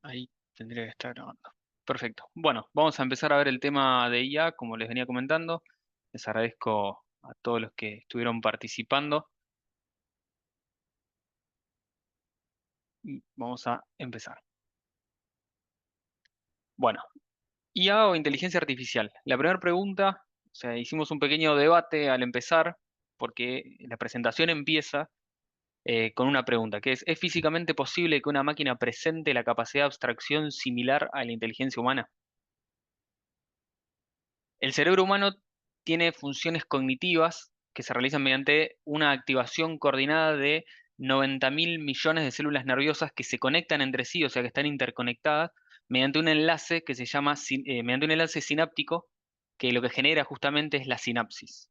Ahí tendría que estar grabando. Perfecto. Bueno, vamos a empezar a ver el tema de IA, como les venía comentando. Les agradezco a todos los que estuvieron participando y vamos a empezar. Bueno, IA o inteligencia artificial. La primera pregunta, o sea, hicimos un pequeño debate al empezar, porque la presentación empieza con una pregunta, que ¿es físicamente posible que una máquina presente la capacidad de abstracción similar a la inteligencia humana? El cerebro humano tiene funciones cognitivas que se realizan mediante una activación coordinada de 90.000 millones de células nerviosas que se conectan entre sí, o sea que están interconectadas, mediante un enlace que se llama, mediante un enlace sináptico, que lo que genera justamente es la sinapsis.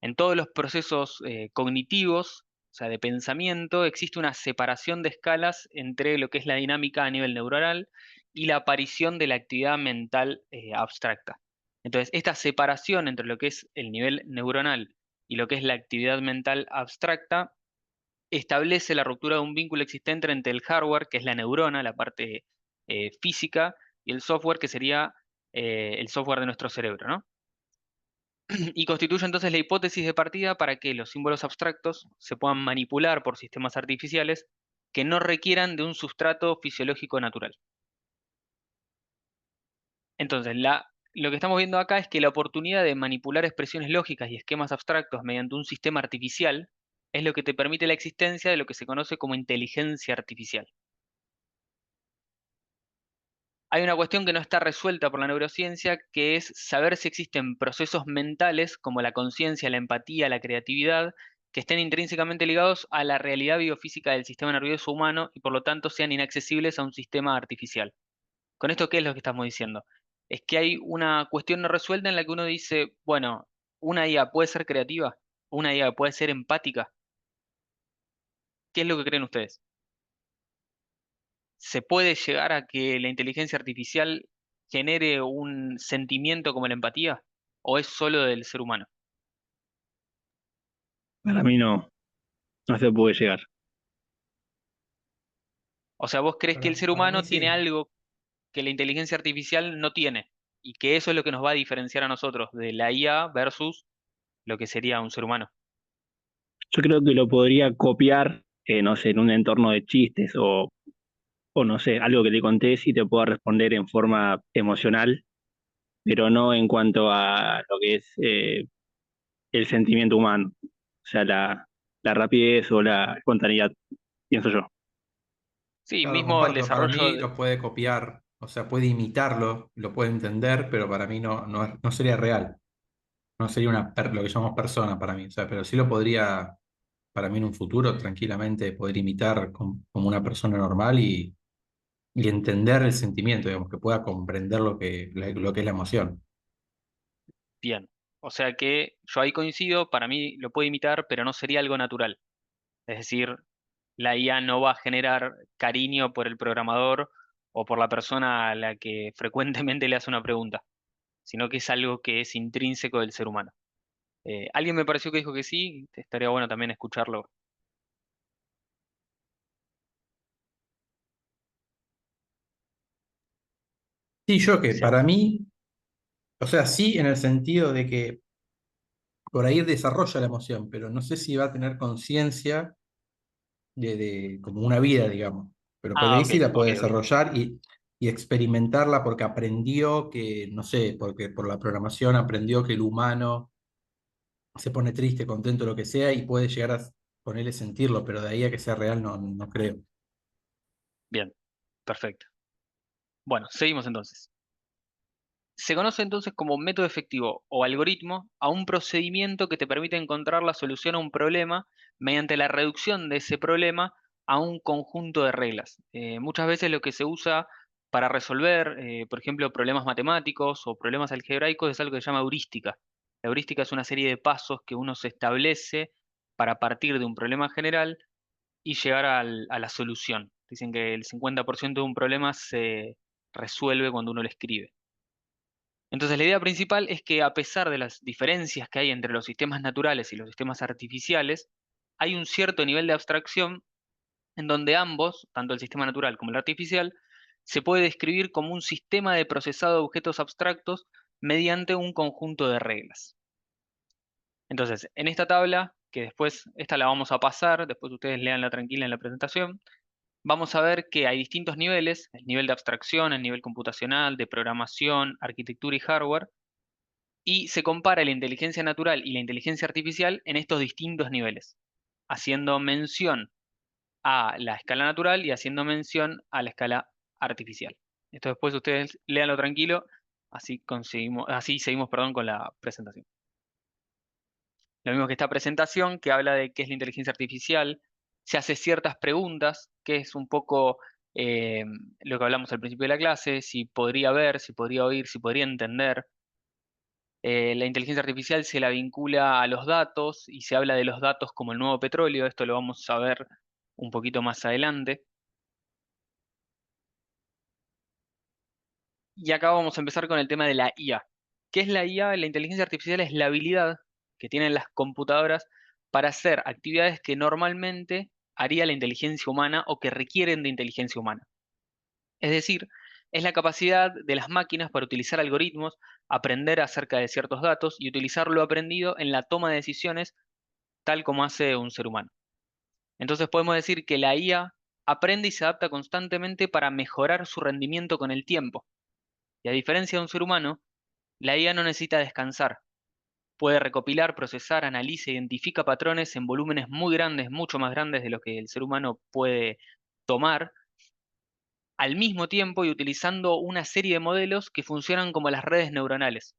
En todos los procesos cognitivos, o sea, de pensamiento, existe una separación de escalas entre lo que es la dinámica a nivel neuronal y la aparición de la actividad mental abstracta. Entonces, esta separación entre lo que es el nivel neuronal y lo que es la actividad mental abstracta establece la ruptura de un vínculo existente entre el hardware, que es la neurona, la parte física, y el software, que sería el software de nuestro cerebro, ¿no? Y constituye entonces la hipótesis de partida para que los símbolos abstractos se puedan manipular por sistemas artificiales que no requieran de un sustrato fisiológico natural. Entonces, lo que estamos viendo acá es que la oportunidad de manipular expresiones lógicas y esquemas abstractos mediante un sistema artificial es lo que te permite la existencia de lo que se conoce como inteligencia artificial. Hay una cuestión que no está resuelta por la neurociencia, que es saber si existen procesos mentales como la conciencia, la empatía, la creatividad, que estén intrínsecamente ligados a la realidad biofísica del sistema nervioso humano y por lo tanto sean inaccesibles a un sistema artificial. ¿Con esto qué es lo que estamos diciendo? Es que hay una cuestión no resuelta en la que uno dice, bueno, una IA puede ser creativa, una IA puede ser empática. ¿Qué es lo que creen ustedes? ¿Se puede llegar a que la inteligencia artificial genere un sentimiento como la empatía? ¿O es solo del ser humano? Para mí no se puede llegar. O sea, ¿vos crees que el ser Para mí humano tiene sí. algo que la inteligencia artificial no tiene? Y que eso es lo que nos va a diferenciar a nosotros de la IA versus lo que sería un ser humano. Yo creo que lo podría copiar, no sé, en un entorno de chistes o no sé, algo que te contés y te pueda responder en forma emocional, pero no en cuanto a lo que es el sentimiento humano, o sea, la rapidez o la espontaneidad, pienso yo. Sí, Claro, mismo el comparto. Para desarrollo mí de... lo puede copiar, o sea, puede imitarlo, lo puede entender, pero para mí no sería real. No sería lo que llamamos persona para mí. O sea, pero sí lo podría, para mí en un futuro, tranquilamente poder imitar como una persona normal y entender el sentimiento, digamos, que pueda comprender lo que es la emoción. Bien. O sea que yo ahí coincido, para mí lo puede imitar, pero no sería algo natural. Es decir, la IA no va a generar cariño por el programador o por la persona a la que frecuentemente le hace una pregunta, sino que es algo que es intrínseco del ser humano. Alguien me pareció que dijo que sí, estaría bueno también escucharlo. Sí, yo que Sí, para mí, o sea, sí en el sentido de que por ahí desarrolla la emoción, pero no sé si va a tener conciencia como una vida, digamos. Pero por ah, ahí ok, sí la ok, puede ok. desarrollar y experimentarla porque aprendió que, no sé, porque por la programación aprendió que el humano se pone triste, contento, lo que sea, y puede llegar a ponerle sentirlo, pero de ahí a que sea real no creo. Bien, perfecto. Bueno, seguimos entonces. Se conoce entonces como método efectivo o algoritmo a un procedimiento que te permite encontrar la solución a un problema mediante la reducción de ese problema a un conjunto de reglas. Muchas veces lo que se usa para resolver, por ejemplo, problemas matemáticos o problemas algebraicos es algo que se llama heurística. La heurística es una serie de pasos que uno se establece para partir de un problema general y llegar a la solución. Dicen que el 50% de un problema se resuelve cuando uno lo escribe. Entonces, la idea principal es que a pesar de las diferencias que hay entre los sistemas naturales y los sistemas artificiales, hay un cierto nivel de abstracción en donde ambos, tanto el sistema natural como el artificial, se puede describir como un sistema de procesado de objetos abstractos mediante un conjunto de reglas. Entonces, en esta tabla, que después, esta la vamos a pasar, después ustedes leanla tranquila en la presentación, vamos a ver que hay distintos niveles: el nivel de abstracción, el nivel computacional, de programación, arquitectura y hardware, y se compara la inteligencia natural y la inteligencia artificial en estos distintos niveles, haciendo mención a la escala natural y haciendo mención a la escala artificial. Esto después ustedes léanlo tranquilo, así seguimos, perdón, con la presentación. Lo mismo que esta presentación que habla de qué es la inteligencia artificial, se hace ciertas preguntas, que es un poco eh, lo que hablamos al principio de la clase: si podría ver, si podría oír, si podría entender. La inteligencia artificial se la vincula a los datos y se habla de los datos como el nuevo petróleo. Esto lo vamos a ver un poquito más adelante. Y acá vamos a empezar con el tema de la IA. ¿Qué es la IA? La inteligencia artificial es la habilidad que tienen las computadoras para hacer actividades que normalmente haría la inteligencia humana o que requieren de inteligencia humana. Es decir, es la capacidad de las máquinas para utilizar algoritmos, aprender acerca de ciertos datos y utilizar lo aprendido en la toma de decisiones tal como hace un ser humano. Entonces podemos decir que la IA aprende y se adapta constantemente para mejorar su rendimiento con el tiempo. Y a diferencia de un ser humano, la IA no necesita descansar. Puede recopilar, procesar, analiza e identifica patrones en volúmenes muy grandes, mucho más grandes de lo que el ser humano puede tomar, al mismo tiempo y utilizando una serie de modelos que funcionan como las redes neuronales.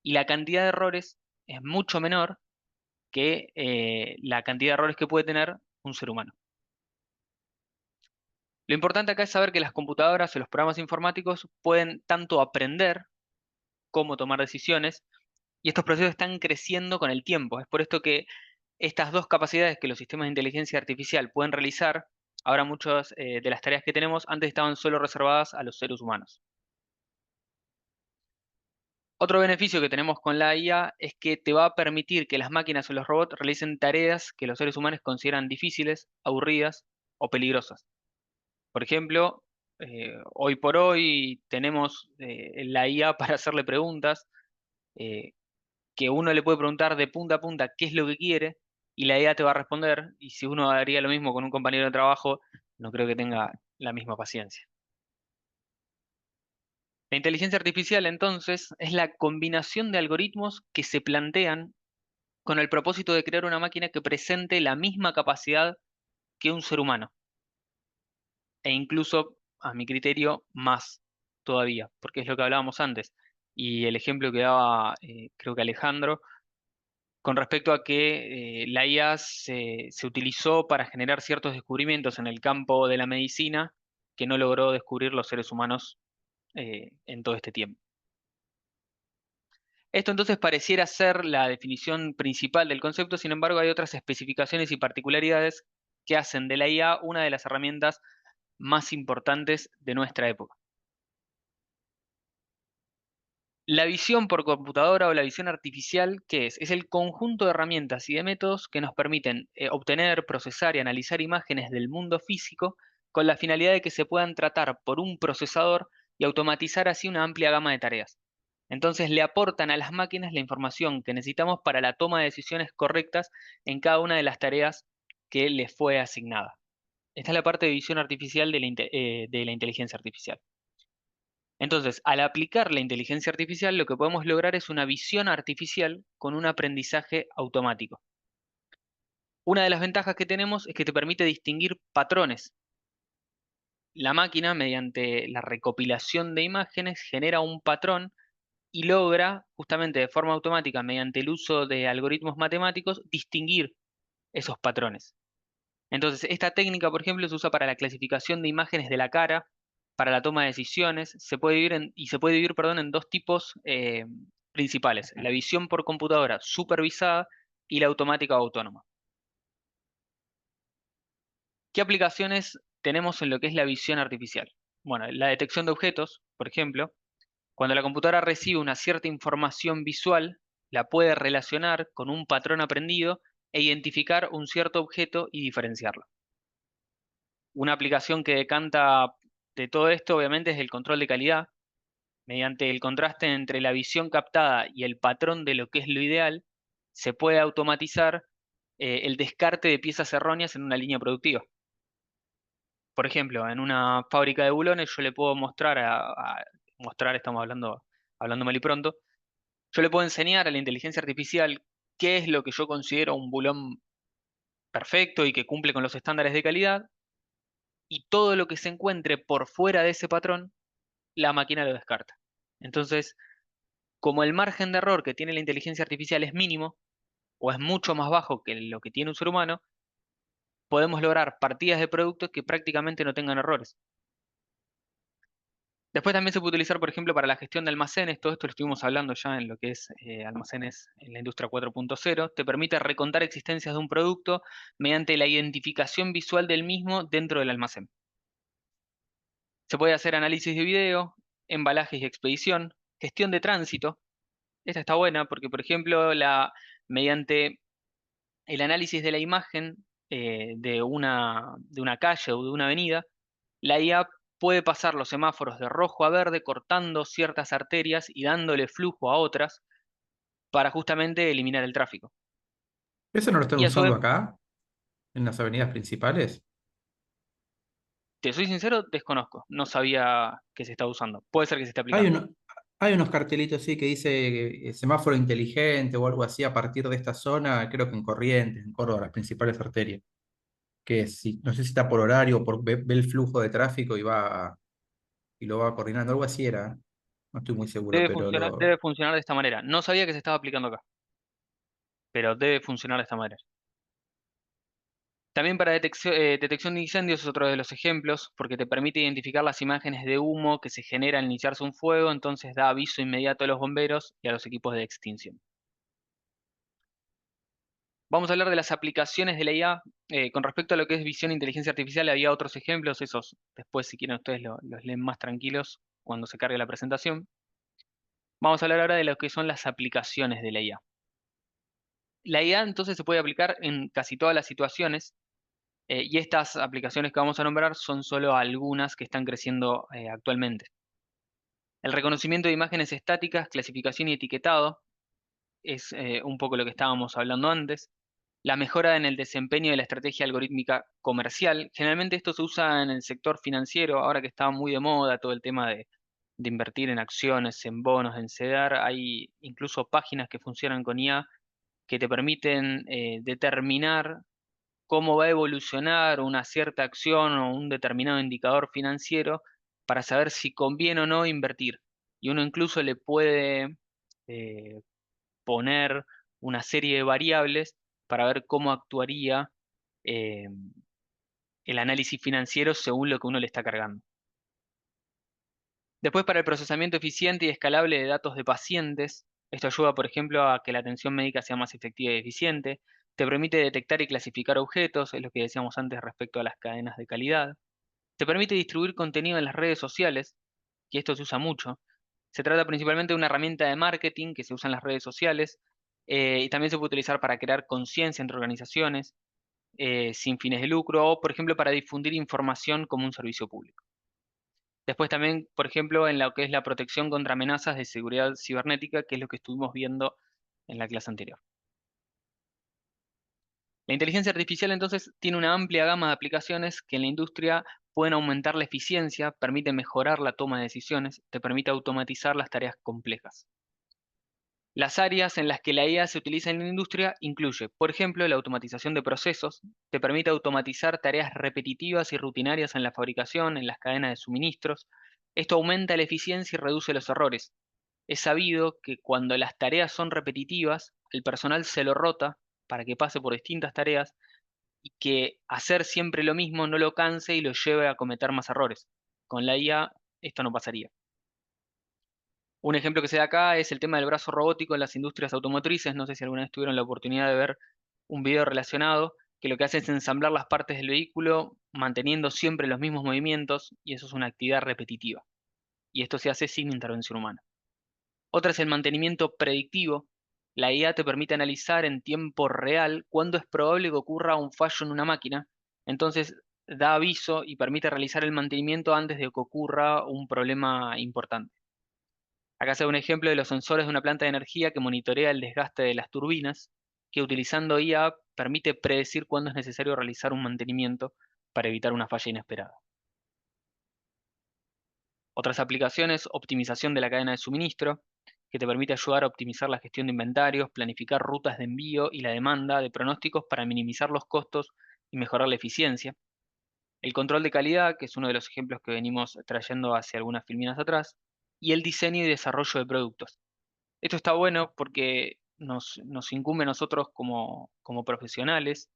Y la cantidad de errores es mucho menor que la cantidad de errores que puede tener un ser humano. Lo importante acá es saber que las computadoras o los programas informáticos pueden tanto aprender como tomar decisiones, y estos procesos están creciendo con el tiempo. Es por esto que estas dos capacidades que los sistemas de inteligencia artificial pueden realizar, ahora muchas de las tareas que tenemos antes estaban solo reservadas a los seres humanos. Otro beneficio que tenemos con la IA es que te va a permitir que las máquinas o los robots realicen tareas que los seres humanos consideran difíciles, aburridas o peligrosas. Por ejemplo, hoy por hoy tenemos la IA para hacerle preguntas, eh, que uno le puede preguntar de punta a punta qué es lo que quiere y la IA te va a responder, y si uno haría lo mismo con un compañero de trabajo, no creo que tenga la misma paciencia. La inteligencia artificial, entonces, es la combinación de algoritmos que se plantean con el propósito de crear una máquina que presente la misma capacidad que un ser humano, e incluso, a mi criterio, más todavía, porque es lo que hablábamos antes. Y el ejemplo que daba, creo que Alejandro, con respecto a que la IA se utilizó para generar ciertos descubrimientos en el campo de la medicina que no logró descubrir los seres humanos en todo este tiempo. Esto entonces pareciera ser la definición principal del concepto. Sin embargo, hay otras especificaciones y particularidades que hacen de la IA una de las herramientas más importantes de nuestra época. La visión por computadora o la visión artificial, ¿qué es? Es el conjunto de herramientas y de métodos que nos permiten obtener, procesar y analizar imágenes del mundo físico con la finalidad de que se puedan tratar por un procesador y automatizar así una amplia gama de tareas. Entonces le aportan a las máquinas la información que necesitamos para la toma de decisiones correctas en cada una de las tareas que les fue asignada. Esta es la parte de visión artificial de la inteligencia artificial. Entonces, al aplicar la inteligencia artificial, lo que podemos lograr es una visión artificial con un aprendizaje automático. Una de las ventajas que tenemos es que te permite distinguir patrones. La máquina, mediante la recopilación de imágenes, genera un patrón y logra, justamente de forma automática, mediante el uso de algoritmos matemáticos, distinguir esos patrones. Entonces, esta técnica, por ejemplo, se usa para la clasificación de imágenes de la cara, para la toma de decisiones. Se puede dividir, perdón, en dos tipos principales: la visión por computadora supervisada y la automática o autónoma. ¿Qué aplicaciones tenemos en lo que es la visión artificial? Bueno, la detección de objetos, por ejemplo. Cuando la computadora recibe una cierta información visual, la puede relacionar con un patrón aprendido e identificar un cierto objeto y diferenciarlo. Una aplicación que decanta de todo esto, obviamente, es el control de calidad. Mediante el contraste entre la visión captada y el patrón de lo que es lo ideal, se puede automatizar el descarte de piezas erróneas en una línea productiva. Por ejemplo, en una fábrica de bulones yo le puedo mostrar mostrar, estamos hablando mal y pronto, yo le puedo enseñar a la inteligencia artificial qué es lo que yo considero un bulón perfecto y que cumple con los estándares de calidad, y todo lo que se encuentre por fuera de ese patrón, la máquina lo descarta. Entonces, como el margen de error que tiene la inteligencia artificial es mínimo, o es mucho más bajo que lo que tiene un ser humano, podemos lograr partidas de productos que prácticamente no tengan errores. Después también se puede utilizar, por ejemplo, para la gestión de almacenes. Todo esto lo estuvimos hablando ya en lo que es almacenes en la industria 4.0. Te permite recontar existencias de un producto mediante la identificación visual del mismo dentro del almacén. Se puede hacer análisis de video, embalajes y expedición, gestión de tránsito. Esta está buena porque, por ejemplo, mediante el análisis de la imagen de una calle o de una avenida, la IA puede pasar los semáforos de rojo a verde cortando ciertas arterias y dándole flujo a otras para justamente eliminar el tráfico. ¿Eso no lo están Y a su usando vez, acá, en las avenidas principales? te soy sincero, desconozco. No sabía que se estaba usando. Puede ser que se esté Hay aplicando. uno, hay unos cartelitos, sí, que dice semáforo inteligente o algo así a partir de esta zona, creo que en Corrientes, en Córdoba, las principales arterias. Que si, no sé si está por horario, ve el flujo de tráfico y lo va coordinando, algo así era. No estoy muy seguro, pero Debe funcionar de esta manera. No sabía que se estaba aplicando acá, pero debe funcionar de esta manera. También para detección de incendios es otro de los ejemplos, porque te permite identificar las imágenes de humo que se genera al iniciarse un fuego, entonces da aviso inmediato a los bomberos y a los equipos de extinción. Vamos a hablar de las aplicaciones de la IA. Con respecto a lo que es visión e inteligencia artificial, había otros ejemplos, esos después si quieren ustedes los leen más tranquilos cuando se cargue la presentación. Vamos a hablar ahora de lo que son las aplicaciones de la IA. La IA entonces se puede aplicar en casi todas las situaciones. Y estas aplicaciones que vamos a nombrar son solo algunas que están creciendo actualmente. El reconocimiento de imágenes estáticas, clasificación y etiquetado es un poco lo que estábamos hablando antes. La mejora en el desempeño de la estrategia algorítmica comercial. Generalmente esto se usa en el sector financiero, ahora que está muy de moda todo el tema de invertir en acciones, en bonos, en CEDAR. Hay incluso páginas que funcionan con IA que te permiten determinar cómo va a evolucionar una cierta acción o un determinado indicador financiero para saber si conviene o no invertir. Y uno incluso le puede eh, poner una serie de variables para ver cómo actuaría eh, el análisis financiero según lo que uno le está cargando. Después, para el procesamiento eficiente y escalable de datos de pacientes, esto ayuda, por ejemplo, a que la atención médica sea más efectiva y eficiente. Te permite detectar y clasificar objetos, es lo que decíamos antes respecto a las cadenas de calidad. Te permite distribuir contenido en las redes sociales, y esto se usa mucho. Se trata principalmente de una herramienta de marketing que se usa en las redes sociales, y también se puede utilizar para crear conciencia entre organizaciones sin fines de lucro o, por ejemplo, para difundir información como un servicio público. Después también, por ejemplo, en lo que es la protección contra amenazas de seguridad cibernética, que es lo que estuvimos viendo en la clase anterior. La inteligencia artificial entonces tiene una amplia gama de aplicaciones que en la industria pueden aumentar la eficiencia, permite mejorar la toma de decisiones, te permite automatizar las tareas complejas. Las áreas en las que la IA se utiliza en la industria incluye, por ejemplo, la automatización de procesos, te permite automatizar tareas repetitivas y rutinarias en la fabricación, en las cadenas de suministros. Esto aumenta la eficiencia y reduce los errores. Es sabido que cuando las tareas son repetitivas, el personal se lo rota para que pase por distintas tareas y que hacer siempre lo mismo no lo canse y lo lleve a cometer más errores. Con la IA esto no pasaría. Un ejemplo que se da acá es el tema del brazo robótico en las industrias automotrices. No sé si alguna vez tuvieron la oportunidad de ver un video relacionado, que lo que hace es ensamblar las partes del vehículo manteniendo siempre los mismos movimientos, y eso es una actividad repetitiva. Y esto se hace sin intervención humana. Otra es el mantenimiento predictivo. La IA te permite analizar en tiempo real cuándo es probable que ocurra un fallo en una máquina. Entonces, da aviso y permite realizar el mantenimiento antes de que ocurra un problema importante. Acá se da un ejemplo de los sensores de una planta de energía que monitorea el desgaste de las turbinas, que utilizando IA permite predecir cuándo es necesario realizar un mantenimiento para evitar una falla inesperada. Otras aplicaciones, optimización de la cadena de suministro, que te permite ayudar a optimizar la gestión de inventarios, planificar rutas de envío y la demanda de pronósticos para minimizar los costos y mejorar la eficiencia. El control de calidad, que es uno de los ejemplos que venimos trayendo hace algunas filminas atrás, y el diseño y desarrollo de productos. Esto está bueno porque nos incumbe a nosotros como profesionales.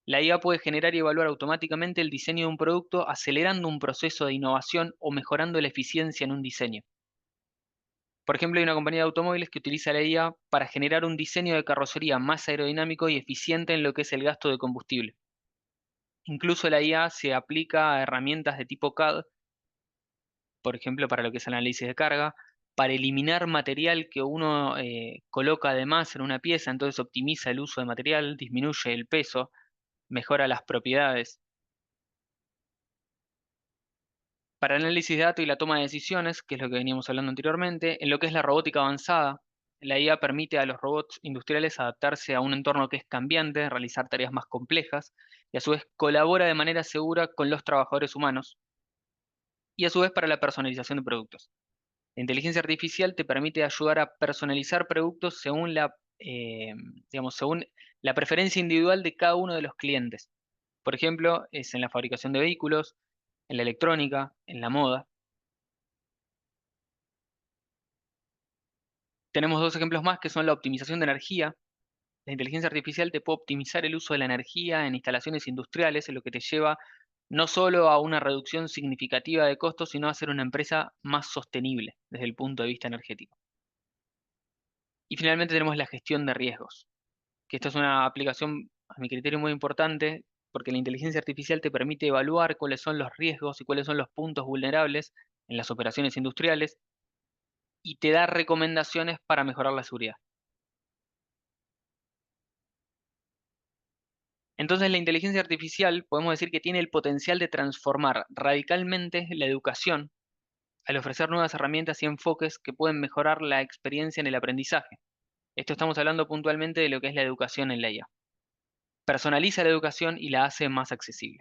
La IA puede generar y evaluar automáticamente el diseño de un producto, acelerando un proceso de innovación o mejorando la eficiencia en un diseño. Por ejemplo, hay una compañía de automóviles que utiliza la IA para generar un diseño de carrocería más aerodinámico y eficiente en lo que es el gasto de combustible. Incluso la IA se aplica a herramientas de tipo CAD, por ejemplo, para lo que es el análisis de carga, para eliminar material que uno coloca además en una pieza, entonces optimiza el uso de material, disminuye el peso, mejora las propiedades. Para análisis de datos y la toma de decisiones, que es lo que veníamos hablando anteriormente, en lo que es la robótica avanzada, la IA permite a los robots industriales adaptarse a un entorno que es cambiante, realizar tareas más complejas y a su vez colabora de manera segura con los trabajadores humanos y a su vez para la personalización de productos. La inteligencia artificial te permite ayudar a personalizar productos según según la preferencia individual de cada uno de los clientes. Por ejemplo, es en la fabricación de vehículos, en la electrónica, en la moda. Tenemos dos ejemplos más que son la optimización de energía. La inteligencia artificial te puede optimizar el uso de la energía en instalaciones industriales, lo que te lleva no solo a una reducción significativa de costos, sino a ser una empresa más sostenible desde el punto de vista energético. Y finalmente tenemos la gestión de riesgos, que esta es una aplicación, a mi criterio, muy importante, porque la inteligencia artificial te permite evaluar cuáles son los riesgos y cuáles son los puntos vulnerables en las operaciones industriales y te da recomendaciones para mejorar la seguridad. Entonces, la inteligencia artificial podemos decir que tiene el potencial de transformar radicalmente la educación al ofrecer nuevas herramientas y enfoques que pueden mejorar la experiencia en el aprendizaje. Esto estamos hablando puntualmente de lo que es la educación en la IA. Personaliza la educación y la hace más accesible.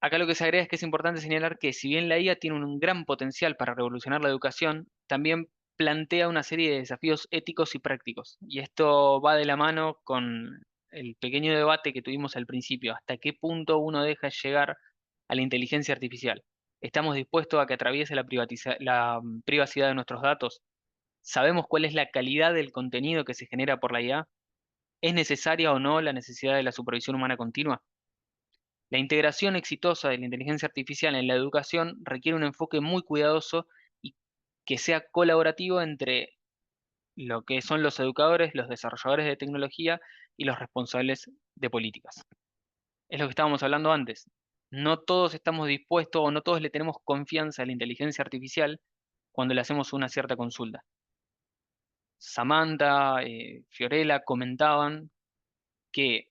Acá lo que se agrega es que es importante señalar que si bien la IA tiene un gran potencial para revolucionar la educación, también plantea una serie de desafíos éticos y prácticos. Y esto va de la mano con el pequeño debate que tuvimos al principio, hasta qué punto uno deja llegar a la inteligencia artificial. ¿Estamos dispuestos a que atraviese la privacidad de nuestros datos? ¿Sabemos cuál es la calidad del contenido que se genera por la IA? ¿Es necesaria o no la necesidad de la supervisión humana continua? La integración exitosa de la inteligencia artificial en la educación requiere un enfoque muy cuidadoso y que sea colaborativo entre lo que son los educadores, los desarrolladores de tecnología y los responsables de políticas. Es lo que estábamos hablando antes. No todos estamos dispuestos o no todos le tenemos confianza a la inteligencia artificial cuando le hacemos una cierta consulta. Samantha, Fiorella comentaban que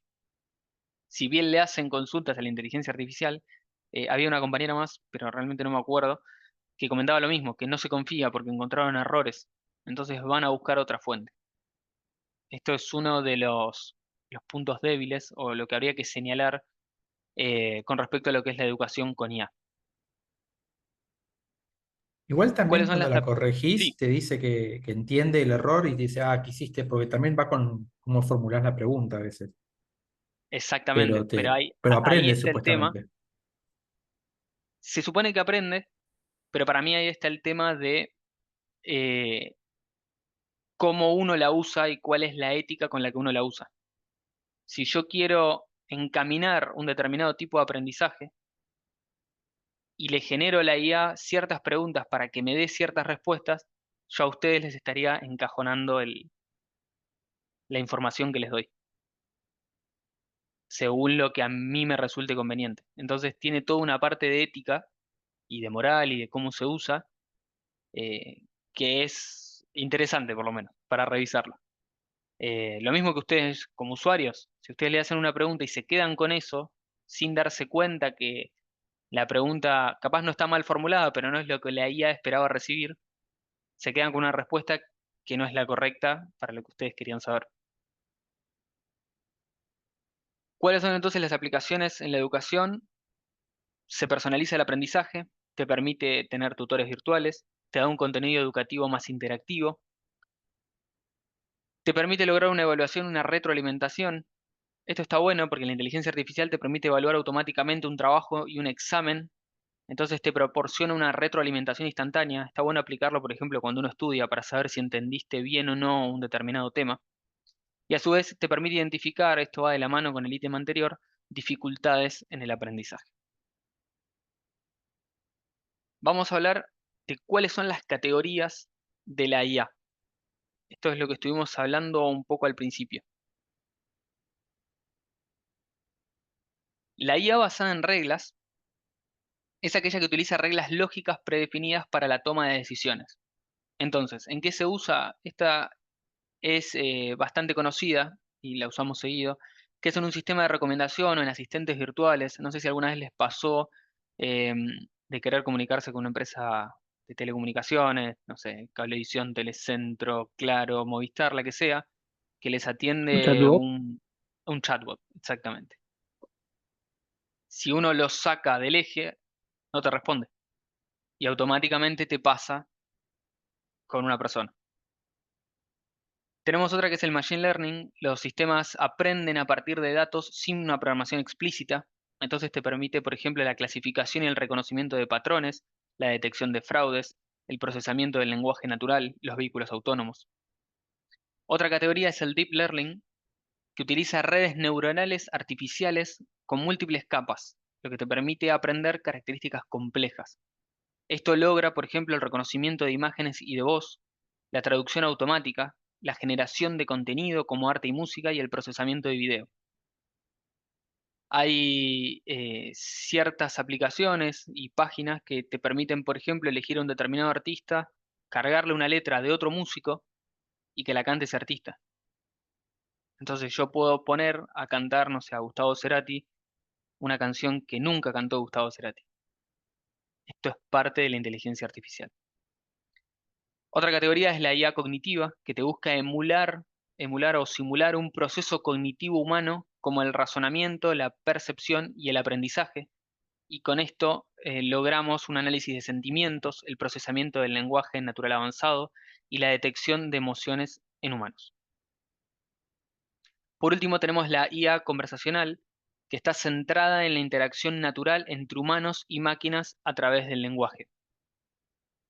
si bien le hacen consultas a la inteligencia artificial, había una compañera más, pero realmente no me acuerdo, que comentaba lo mismo, que no se confía porque encontraron errores, entonces van a buscar otra fuente. Esto es uno de los puntos débiles o lo que habría que señalar con respecto a lo que es la educación con IA. Igual también ¿Cuáles son cuando las... la corregís Sí, te dice que entiende el error y te dice, ah, ¿qué hiciste? Porque también va con cómo formulás la pregunta a veces. exactamente, pero Pero ahí aprende está el tema. supuestamente. Se supone que aprende, pero para mí ahí está el tema de eh, cómo uno la usa y cuál es la ética con la que uno la usa. Si yo quiero encaminar un determinado tipo de aprendizaje y le genero a la IA ciertas preguntas para que me dé ciertas respuestas, yo a ustedes les estaría encajonando la información que les doy, según lo que a mí me resulte conveniente. Entonces tiene toda una parte de ética y de moral y de cómo se usa, que es interesante por lo menos, para revisarlo. Lo mismo que ustedes como usuarios, si ustedes le hacen una pregunta y se quedan con eso, sin darse cuenta que la pregunta capaz no está mal formulada, pero no es lo que la IA esperaba recibir, se quedan con una respuesta que no es la correcta para lo que ustedes querían saber. ¿Cuáles son entonces las aplicaciones en la educación? Se personaliza el aprendizaje, te permite tener tutores virtuales, te da un contenido educativo más interactivo, te permite lograr una evaluación, una retroalimentación. Esto está bueno porque la inteligencia artificial te permite evaluar automáticamente un trabajo y un examen, entonces te proporciona una retroalimentación instantánea. Está bueno aplicarlo, por ejemplo, cuando uno estudia para saber si entendiste bien o no un determinado tema. Y a su vez te permite identificar, esto va de la mano con el ítem anterior, dificultades en el aprendizaje. Vamos a hablar de cuáles son las categorías de la IA. Esto es lo que estuvimos hablando un poco al principio. La IA basada en reglas es aquella que utiliza reglas lógicas predefinidas para la toma de decisiones. Entonces, ¿en qué se usa? Esta es bastante conocida y la usamos seguido, que es en un sistema de recomendación o en asistentes virtuales. No sé si alguna vez les pasó em, de querer comunicarse con una empresa de telecomunicaciones, no sé, Cablevisión, Telecentro, Claro, Movistar, la que sea, que les ¿Un atiende chatbot? un chatbot, exactamente. Si uno lo saca del eje, no te responde y automáticamente te pasa con una persona. Tenemos otra que es el Machine Learning. Los sistemas aprenden a partir de datos sin una programación explícita. Entonces te permite, por ejemplo, la clasificación y el reconocimiento de patrones, la detección de fraudes, el procesamiento del lenguaje natural, los vehículos autónomos. Otra categoría es el Deep Learning, que utiliza redes neuronales artificiales con múltiples capas, lo que te permite aprender características complejas. Esto logra, por ejemplo, el reconocimiento de imágenes y de voz, la traducción automática, la generación de contenido como arte y música y el procesamiento de video. Hay ciertas aplicaciones y páginas que te permiten, por ejemplo, elegir a un determinado artista, cargarle una letra de otro músico y que la cante ese artista. Entonces yo puedo poner a cantar, no sé, a Gustavo Cerati, una canción que nunca cantó Gustavo Cerati. Esto es parte de la inteligencia artificial. Otra categoría es la IA cognitiva, que te busca emular o simular un proceso cognitivo humano como el razonamiento, la percepción y el aprendizaje. Y con esto logramos un análisis de sentimientos, el procesamiento del lenguaje natural avanzado y la detección de emociones en humanos. Por último tenemos la IA conversacional, que está centrada en la interacción natural entre humanos y máquinas a través del lenguaje.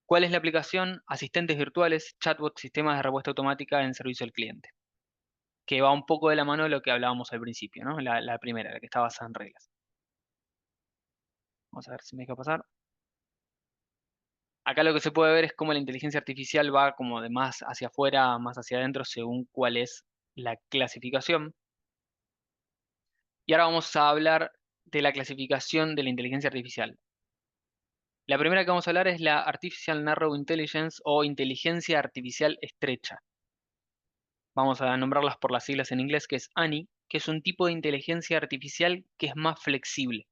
¿Cuál es la aplicación? Asistentes virtuales, chatbots, sistemas de respuesta automática en servicio al cliente, que va un poco de la mano de lo que hablábamos al principio, ¿no? La primera, la que está basada en reglas. Vamos a ver si me deja pasar. Acá lo que se puede ver es cómo la inteligencia artificial va como de más hacia afuera, más hacia adentro, según cuál es la clasificación. Y ahora vamos a hablar de la clasificación de la inteligencia artificial. La primera que vamos a hablar es la Artificial Narrow Intelligence o inteligencia artificial estrecha. Vamos a nombrarlas por las siglas en inglés, que es ANI, que es un tipo de inteligencia artificial que es más flexible.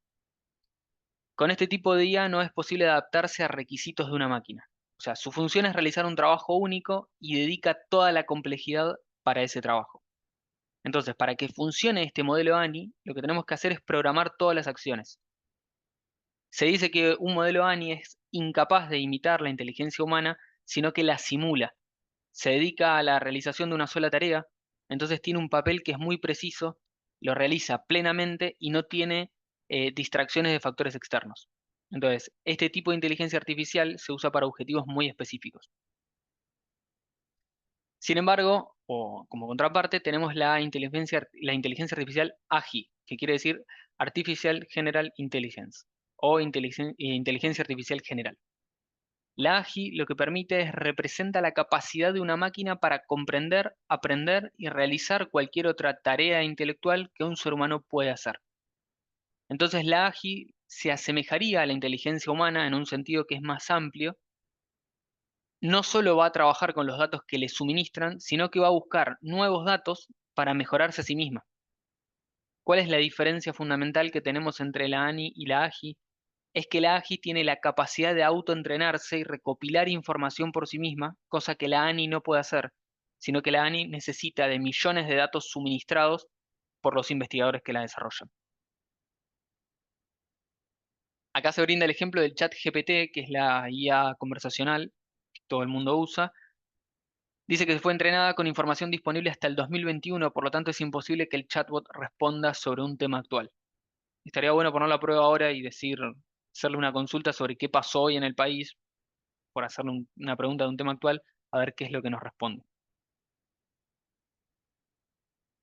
Con este tipo de IA no es posible adaptarse a requisitos de una máquina. O sea, su función es realizar un trabajo único y dedica toda la complejidad para ese trabajo. Entonces, para que funcione este modelo ANI, lo que tenemos que hacer es programar todas las acciones. Se dice que un modelo ANI es incapaz de imitar la inteligencia humana, sino que la simula. Se dedica a la realización de una sola tarea, entonces tiene un papel que es muy preciso, lo realiza plenamente y no tiene distracciones de factores externos. Entonces, este tipo de inteligencia artificial se usa para objetivos muy específicos. Sin embargo, o como contraparte, tenemos la inteligencia artificial AGI, que quiere decir Artificial General Intelligence, o inteligencia artificial general. La AGI lo que permite es representa la capacidad de una máquina para comprender, aprender y realizar cualquier otra tarea intelectual que un ser humano puede hacer. Entonces la AGI se asemejaría a la inteligencia humana en un sentido que es más amplio, no solo va a trabajar con los datos que le suministran, sino que va a buscar nuevos datos para mejorarse a sí misma. ¿Cuál es la diferencia fundamental que tenemos entre la ANI y la AGI? Es que la AGI tiene la capacidad de autoentrenarse y recopilar información por sí misma, cosa que la ANI no puede hacer, sino que la ANI necesita de millones de datos suministrados por los investigadores que la desarrollan. Acá se brinda el ejemplo del chat GPT, que es la IA conversacional que todo el mundo usa. Dice que fue entrenada con información disponible hasta el 2021, por lo tanto es imposible que el chatbot responda sobre un tema actual. Estaría bueno ponerlo a prueba ahora y hacerle una consulta sobre qué pasó hoy en el país, por hacerle una pregunta de un tema actual, a ver qué es lo que nos responde.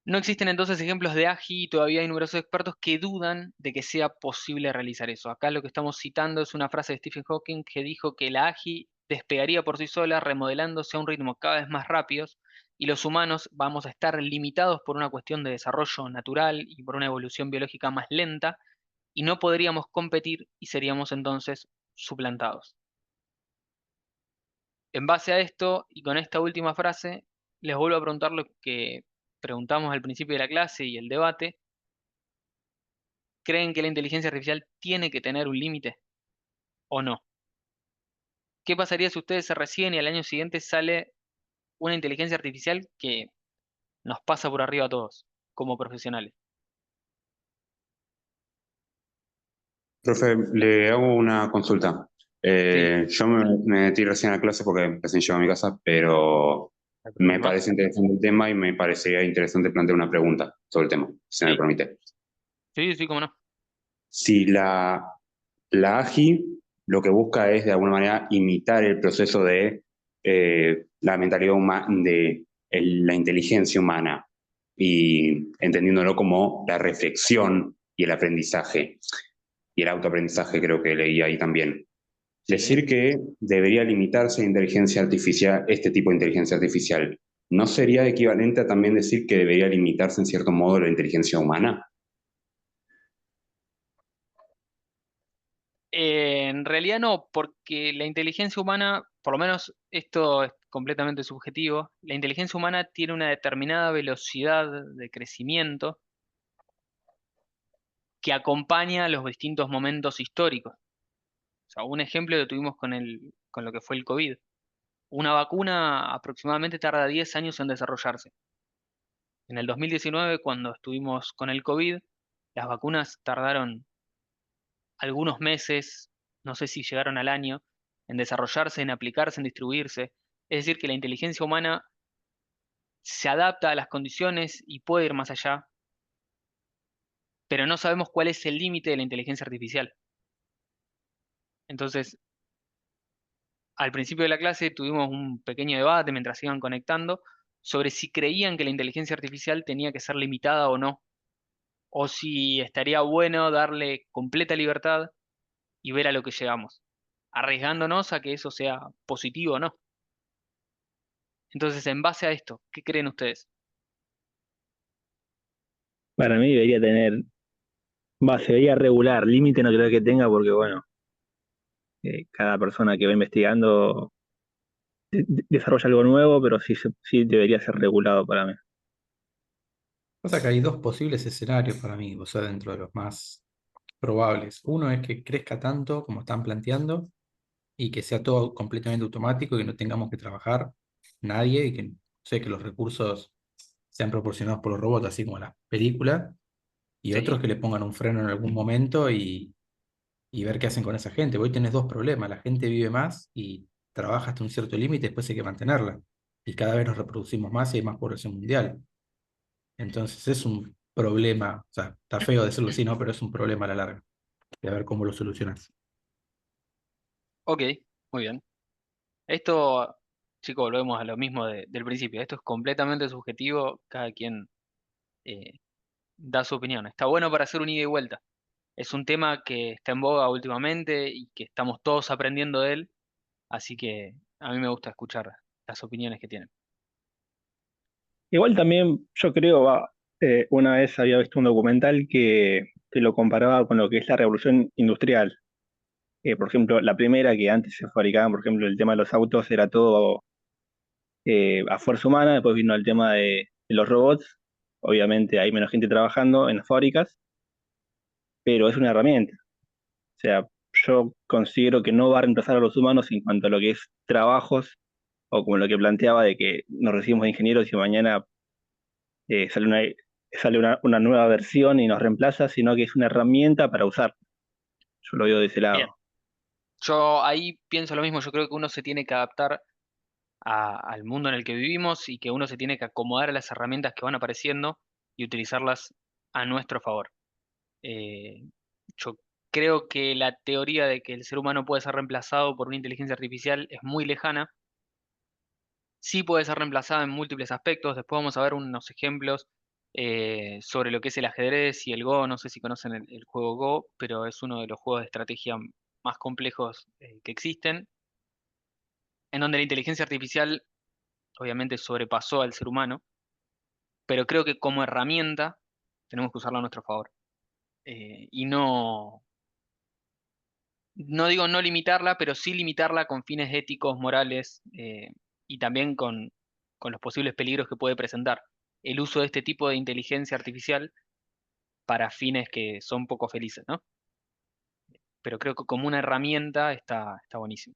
No existen entonces ejemplos de AGI y todavía hay numerosos expertos que dudan de que sea posible realizar eso. Acá lo que estamos citando es una frase de Stephen Hawking que dijo que la AGI despegaría por sí sola, remodelándose a un ritmo cada vez más rápido, y los humanos vamos a estar limitados por una cuestión de desarrollo natural y por una evolución biológica más lenta, y no podríamos competir y seríamos entonces suplantados. En base a esto, y con esta última frase, les vuelvo a preguntar lo que preguntamos al principio de la clase y el debate. ¿Creen que la inteligencia artificial tiene que tener un límite o no? ¿Qué pasaría si ustedes se reciben y al año siguiente sale una inteligencia artificial que nos pasa por arriba a todos como profesionales? Profe, le hago una consulta. Sí, Yo me metí recién a la clase porque recién llego a mi casa, pero no hay me problema. parece interesante el tema y me parecería interesante plantear una pregunta sobre el tema, si me Sí, permite. sí, sí, cómo no. Si la AGI lo que busca es de alguna manera imitar el proceso de la mentalidad humana, de la inteligencia humana y entendiéndolo como la reflexión y el aprendizaje y el autoaprendizaje, creo que leí ahí también. Sí. Decir que debería limitarse la inteligencia artificial, este tipo de inteligencia artificial, ¿no sería equivalente a también decir que debería limitarse en cierto modo la inteligencia humana? En realidad no, porque la inteligencia humana, por lo menos esto es completamente subjetivo, la inteligencia humana tiene una determinada velocidad de crecimiento que acompaña los distintos momentos históricos. O sea, un ejemplo lo tuvimos con lo que fue el COVID. Una vacuna aproximadamente tarda 10 años en desarrollarse. En el 2019, cuando estuvimos con el COVID, las vacunas tardaron algunos meses, no sé si llegaron al año, en desarrollarse, en aplicarse, en distribuirse. Es decir, que la inteligencia humana se adapta a las condiciones y puede ir más allá, pero no sabemos cuál es el límite de la inteligencia artificial. Entonces, al principio de la clase tuvimos un pequeño debate mientras iban conectando sobre si creían que la inteligencia artificial tenía que ser limitada o no, o si estaría bueno darle completa libertad y ver a lo que llegamos, arriesgándonos a que eso sea positivo o no. Entonces, en base a esto, ¿qué creen ustedes? Para mí debería tener, se debería regular, límite no creo que tenga porque, bueno, cada persona que va investigando desarrolla algo nuevo, pero sí debería ser regulado para mí. Pasa que hay dos posibles escenarios para mí, o sea, dentro de los más probables. Uno es que crezca tanto como están planteando y que sea todo completamente automático y que no tengamos que trabajar nadie y que, no sé, que los recursos sean proporcionados por los robots, así como en las películas, y otros Sí, que le pongan un freno en algún momento y ver qué hacen con esa gente. Hoy tenés dos problemas, la gente vive más y trabaja hasta un cierto límite, después hay que mantenerla. Y cada vez nos reproducimos más y hay más población mundial. Entonces es un problema, o sea, está feo decirlo así, ¿no? Pero es un problema a la larga. Y a ver cómo lo solucionas. ok, muy bien. Esto, chicos, volvemos a lo mismo del principio. Esto es completamente subjetivo, cada quien eh, da su opinión. Está bueno para hacer un ida y vuelta. Es un tema que está en boga últimamente y que estamos todos aprendiendo de él, así que a mí me gusta escuchar las opiniones que tienen. Igual también yo creo, una vez había visto un documental que lo comparaba con lo que es la revolución industrial. Por ejemplo, la primera que antes se fabricaban, por ejemplo, el tema de los autos era todo a fuerza humana, después vino el tema de los robots, obviamente hay menos gente trabajando en las fábricas, pero es una herramienta. O sea, yo considero que no va a reemplazar a los humanos en cuanto a lo que es trabajos, o como lo que planteaba de que nos recibimos de ingenieros y mañana eh, sale una, sale una nueva versión y nos reemplaza, sino que es una herramienta para usar. Yo lo veo de ese Bien, lado. yo ahí pienso lo mismo, yo creo que uno se tiene que adaptar al mundo en el que vivimos y que uno se tiene que acomodar a las herramientas que van apareciendo y utilizarlas a nuestro favor. Eh, yo creo que la teoría de que el ser humano puede ser reemplazado por una inteligencia artificial es muy lejana. Sí puede ser reemplazada en múltiples aspectos. Después vamos a ver unos ejemplos sobre lo que es el ajedrez y el Go. No sé si conocen el juego Go, pero es uno de los juegos de estrategia más complejos que existen, en donde la inteligencia artificial obviamente sobrepasó al ser humano, pero creo que como herramienta tenemos que usarla a nuestro favor. Y no digo no limitarla, pero sí limitarla con fines éticos, morales, y también con los posibles peligros que puede presentar el uso de este tipo de inteligencia artificial para fines que son poco felices, ¿no? Pero creo que como una herramienta está buenísimo.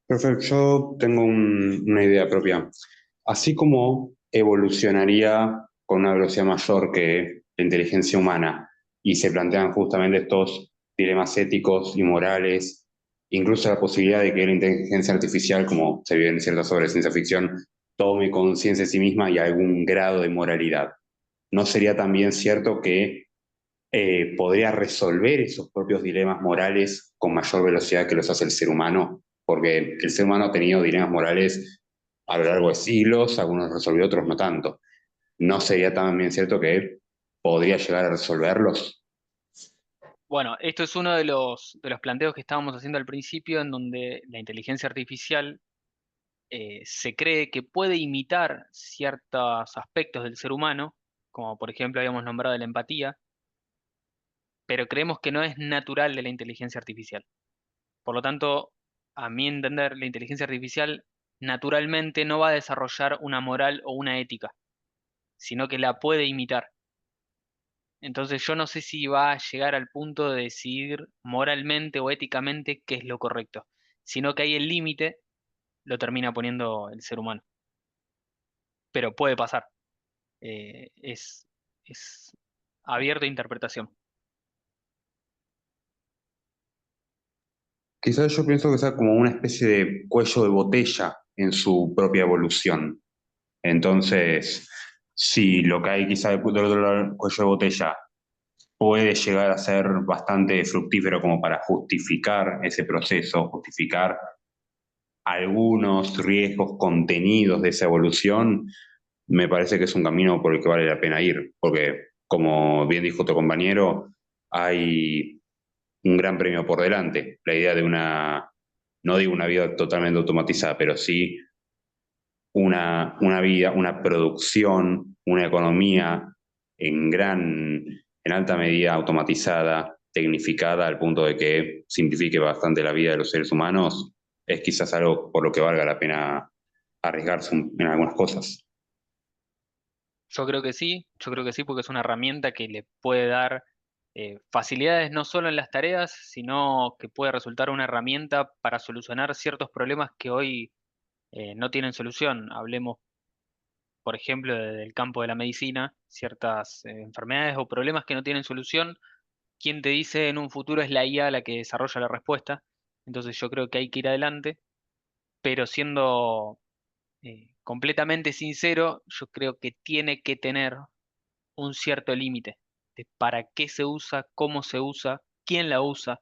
Perfecto, yo tengo una idea propia. Así como evolucionaría con una velocidad mayor que la inteligencia humana y se plantean justamente estos dilemas éticos y morales, incluso la posibilidad de que la inteligencia artificial, como se ve en ciertas obras de ciencia ficción, tome conciencia de sí misma y algún grado de moralidad. ¿No sería también cierto que podría resolver esos propios dilemas morales con mayor velocidad que los hace el ser humano? Porque el ser humano ha tenido dilemas morales a lo largo de siglos, algunos los resolvió, otros no tanto. ¿No sería también cierto que podría llegar a resolverlos? Bueno, esto es uno de los planteos que estábamos haciendo al principio, en donde la inteligencia artificial se cree que puede imitar ciertos aspectos del ser humano, como por ejemplo habíamos nombrado la empatía, pero creemos que no es natural de la inteligencia artificial. Por lo tanto, a mi entender, la inteligencia artificial naturalmente no va a desarrollar una moral o una ética, sino que la puede imitar. Entonces yo no sé si va a llegar al punto de decidir moralmente o éticamente qué es lo correcto, sino que ahí el límite lo termina poniendo el ser humano. Pero puede pasar. Es abierto a interpretación. Quizás yo pienso que sea como una especie de cuello de botella en su propia evolución. Entonces, si lo que hay quizá del otro lado del cuello de botella puede llegar a ser bastante fructífero como para justificar ese proceso, justificar algunos riesgos contenidos de esa evolución, me parece que es un camino por el que vale la pena ir, porque como bien dijo tu compañero, hay un gran premio por delante. La idea de no digo una vida totalmente automatizada, pero sí una vida, una producción, una economía en alta medida automatizada, tecnificada al punto de que simplifique bastante la vida de los seres humanos, es quizás algo por lo que valga la pena arriesgarse en algunas cosas. Yo creo que sí, porque es una herramienta que le puede dar facilidades no solo en las tareas, sino que puede resultar una herramienta para solucionar ciertos problemas que hoy no tienen solución. Hablemos, por ejemplo, del campo de la medicina, ciertas enfermedades o problemas que no tienen solución. ¿Quién te dice en un futuro es la IA la que desarrolla la respuesta? Entonces yo creo que hay que ir adelante, pero siendo completamente sincero, yo creo que tiene que tener un cierto límite de para qué se usa, cómo se usa, quién la usa.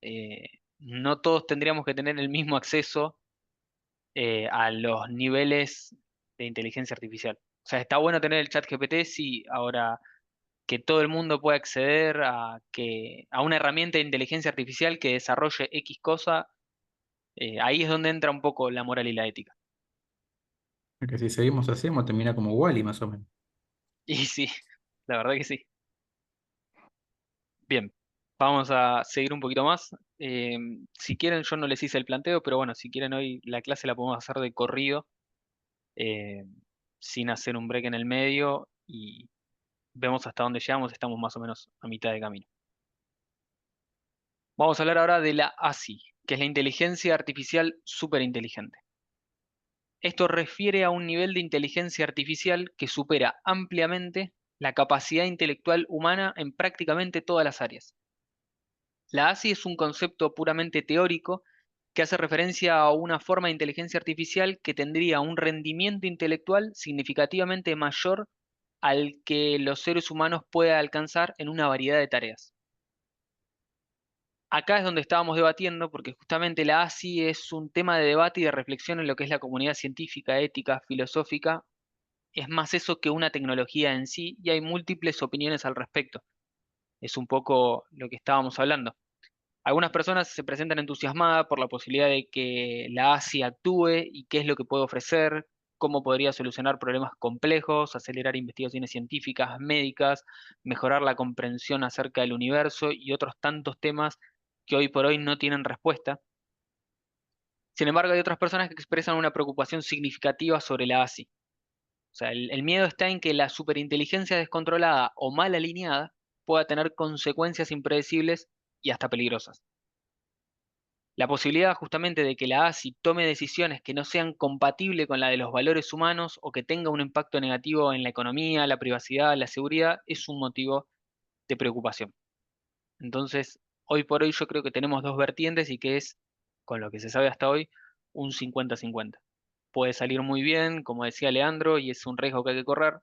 Eh, no todos tendríamos que tener el mismo acceso a los niveles de inteligencia artificial. O sea, está bueno tener el chat GPT, sí, ahora que todo el mundo pueda acceder a una herramienta de inteligencia artificial que desarrolle X cosa, ahí es donde entra un poco la moral y la ética. Que si seguimos así, vamos a terminar como Wally más o menos. Y sí, la verdad que sí. Bien. Vamos a seguir un poquito más. Si quieren, yo no les hice el planteo, pero bueno, si quieren hoy la clase la podemos hacer de corrido, eh, sin hacer un break en el medio y vemos hasta dónde llegamos, estamos más o menos a mitad de camino. Vamos a hablar ahora de la ASI, que es la inteligencia artificial superinteligente. Esto refiere a un nivel de inteligencia artificial que supera ampliamente la capacidad intelectual humana en prácticamente todas las áreas. La ASI es un concepto puramente teórico que hace referencia a una forma de inteligencia artificial que tendría un rendimiento intelectual significativamente mayor al que los seres humanos puedan alcanzar en una variedad de tareas. Acá es donde estábamos debatiendo, porque justamente la ASI es un tema de debate y de reflexión en lo que es la comunidad científica, ética, filosófica. Es más eso que una tecnología en sí, y hay múltiples opiniones al respecto. Es un poco lo que estábamos hablando. Algunas personas se presentan entusiasmadas por la posibilidad de que la ASI actúe y qué es lo que puede ofrecer, cómo podría solucionar problemas complejos, acelerar investigaciones científicas, médicas, mejorar la comprensión acerca del universo y otros tantos temas que hoy por hoy no tienen respuesta. Sin embargo, hay otras personas que expresan una preocupación significativa sobre la ASI. O sea, el miedo está en que la superinteligencia descontrolada o mal alineada pueda tener consecuencias impredecibles y hasta peligrosas. La posibilidad justamente de que la ASI tome decisiones que no sean compatibles con la de los valores humanos o que tenga un impacto negativo en la economía, la privacidad, la seguridad, es un motivo de preocupación. Entonces, hoy por hoy yo creo que tenemos dos vertientes y que es, con lo que se sabe hasta hoy, un 50-50. Puede salir muy bien, como decía Leandro, y es un riesgo que hay que correr,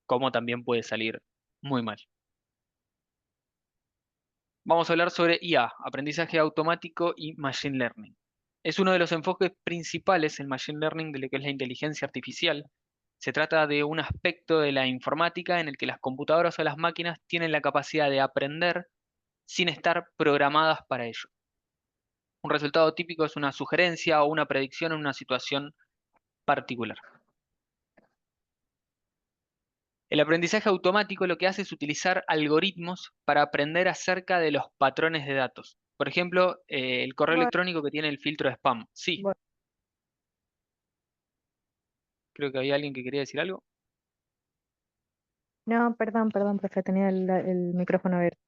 como también puede salir muy mal. Vamos a hablar sobre IA, aprendizaje automático y machine learning. Es uno de los enfoques principales en machine learning de lo que es la inteligencia artificial. Se trata de un aspecto de la informática en el que las computadoras o las máquinas tienen la capacidad de aprender sin estar programadas para ello. Un resultado típico es una sugerencia o una predicción en una situación particular. El aprendizaje automático lo que hace es utilizar algoritmos para aprender acerca de los patrones de datos. Por ejemplo, el correo Bueno, electrónico que tiene el filtro de spam. Sí, bueno. creo que había alguien que quería decir algo. No, perdón, profe, tenía el micrófono abierto.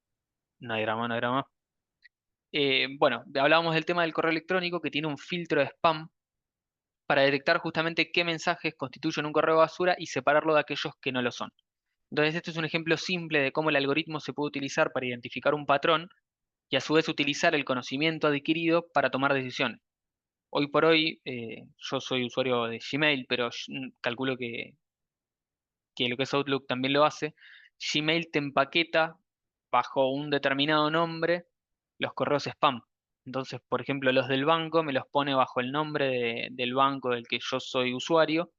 No hay drama, no hay drama. Bueno, hablábamos del tema del correo electrónico que tiene un filtro de spam para detectar justamente qué mensajes constituyen un correo basura y separarlo de aquellos que no lo son. Entonces, este es un ejemplo simple de cómo el algoritmo se puede utilizar para identificar un patrón y a su vez utilizar el conocimiento adquirido para tomar decisiones. Hoy por hoy, yo soy usuario de Gmail, pero calculo que lo que es Outlook también lo hace. Gmail te empaqueta bajo un determinado nombre los correos spam. Entonces, por ejemplo, los del banco me los pone bajo el nombre del banco del que yo soy usuario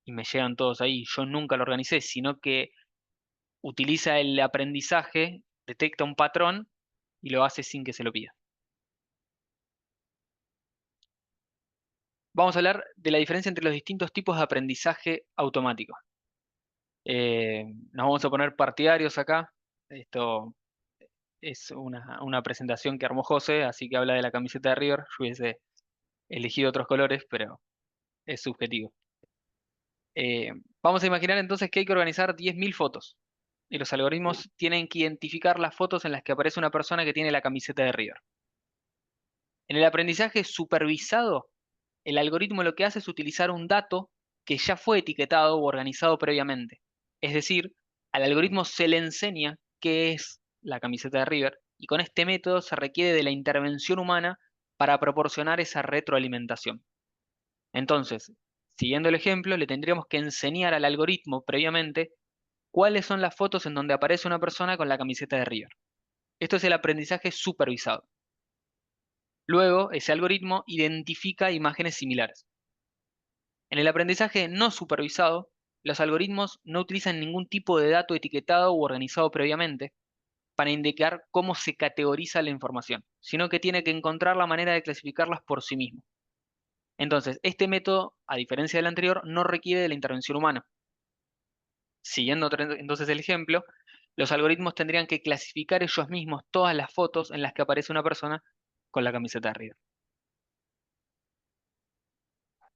y me llegan todos ahí. Yo nunca lo organicé, sino que utiliza el aprendizaje, detecta un patrón y lo hace sin que se lo pida. Vamos a hablar de la diferencia entre los distintos tipos de aprendizaje automático. Nos vamos a poner partidarios acá. Esto es una presentación que armó José, así que habla de la camiseta de River. Yo hubiese elegido otros colores, pero es subjetivo. Vamos a imaginar entonces que hay que organizar 10.000 fotos. Y los algoritmos tienen que identificar las fotos en las que aparece una persona que tiene la camiseta de River. En el aprendizaje supervisado, el algoritmo lo que hace es utilizar un dato que ya fue etiquetado o organizado previamente. Es decir, al algoritmo se le enseña qué es la camiseta de River y con este método se requiere de la intervención humana para proporcionar esa retroalimentación. Entonces, siguiendo el ejemplo, le tendríamos que enseñar al algoritmo previamente cuáles son las fotos en donde aparece una persona con la camiseta de River. Esto es el aprendizaje supervisado. Luego, ese algoritmo identifica imágenes similares. En el aprendizaje no supervisado, los algoritmos no utilizan ningún tipo de dato etiquetado u organizado previamente para indicar cómo se categoriza la información, sino que tiene que encontrar la manera de clasificarlas por sí mismo. Entonces, este método, a diferencia del anterior, no requiere de la intervención humana. Siguiendo entonces el ejemplo, Los algoritmos tendrían que clasificar ellos mismos todas las fotos en las que aparece una persona con la camiseta de River.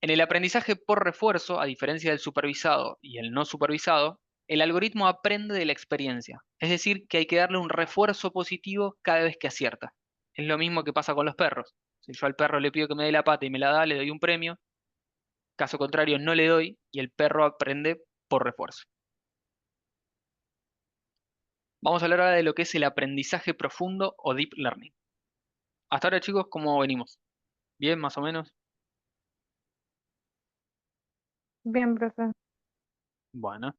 En el aprendizaje por refuerzo, a diferencia del supervisado y el no supervisado, el algoritmo aprende de la experiencia. Es decir, que hay que darle un refuerzo positivo cada vez que acierta. Es lo mismo que pasa con los perros. Si yo al perro le pido que me dé la pata y me la da, le doy un premio. Caso contrario, no le doy y el perro aprende por refuerzo. Vamos a hablar ahora de lo que es el aprendizaje profundo o deep learning. Hasta ahora, chicos, ¿cómo venimos? ¿Bien, más o menos? Bien, profe. Bueno.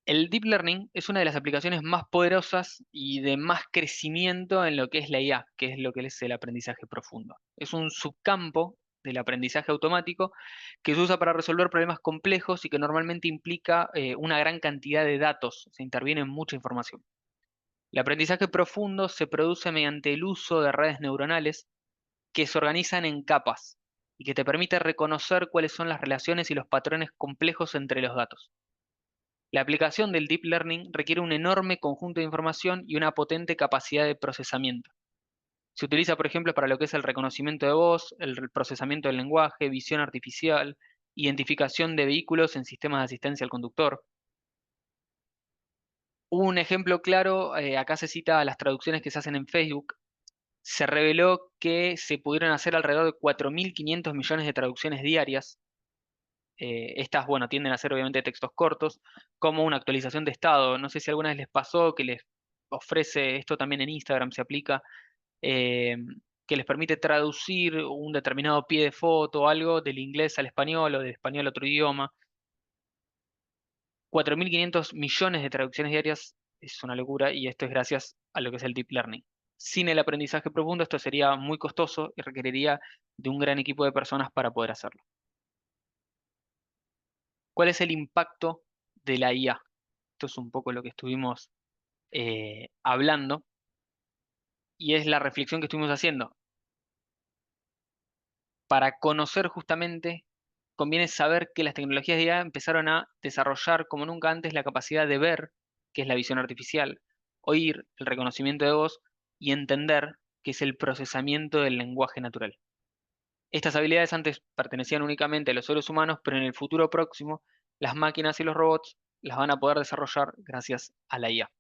El deep learning es una de las aplicaciones más poderosas y de más crecimiento en lo que es la IA, que es lo que es el aprendizaje profundo. Es un subcampo del aprendizaje automático que se usa para resolver problemas complejos y que normalmente implica una gran cantidad de datos, se interviene en mucha información. El aprendizaje profundo se produce mediante el uso de redes neuronales que se organizan en capas y que te permite reconocer cuáles son las relaciones y los patrones complejos entre los datos. La aplicación del deep learning requiere un enorme conjunto de información y una potente capacidad de procesamiento. Se utiliza, por ejemplo, para lo que es el reconocimiento de voz, el procesamiento del lenguaje, visión artificial, identificación de vehículos en sistemas de asistencia al conductor. Un ejemplo claro, acá se cita las traducciones que se hacen en Facebook. Se reveló que se pudieron hacer alrededor de 4.500 millones de traducciones diarias. Estas, bueno, tienden a ser obviamente textos cortos, como una actualización de estado. No sé si alguna vez les pasó que les ofrece, esto también en Instagram se aplica, eh, que les permite traducir un determinado pie de foto o algo del inglés al español o del español a otro idioma. 4.500 millones de traducciones diarias es una locura y esto es gracias a lo que es el deep learning. Sin el aprendizaje profundo esto sería muy costoso y requeriría de un gran equipo de personas para poder hacerlo. ¿Cuál es el impacto de la IA? Esto es un poco lo que estuvimos hablando y es la reflexión que estuvimos haciendo. Para conocer justamente, conviene saber que las tecnologías de IA empezaron a desarrollar como nunca antes la capacidad de ver, que es la visión artificial, oír, el reconocimiento de voz y entender, que es el procesamiento del lenguaje natural. Estas habilidades antes pertenecían únicamente a los seres humanos, pero en el futuro próximo, las máquinas y los robots las van a poder desarrollar gracias a la IA.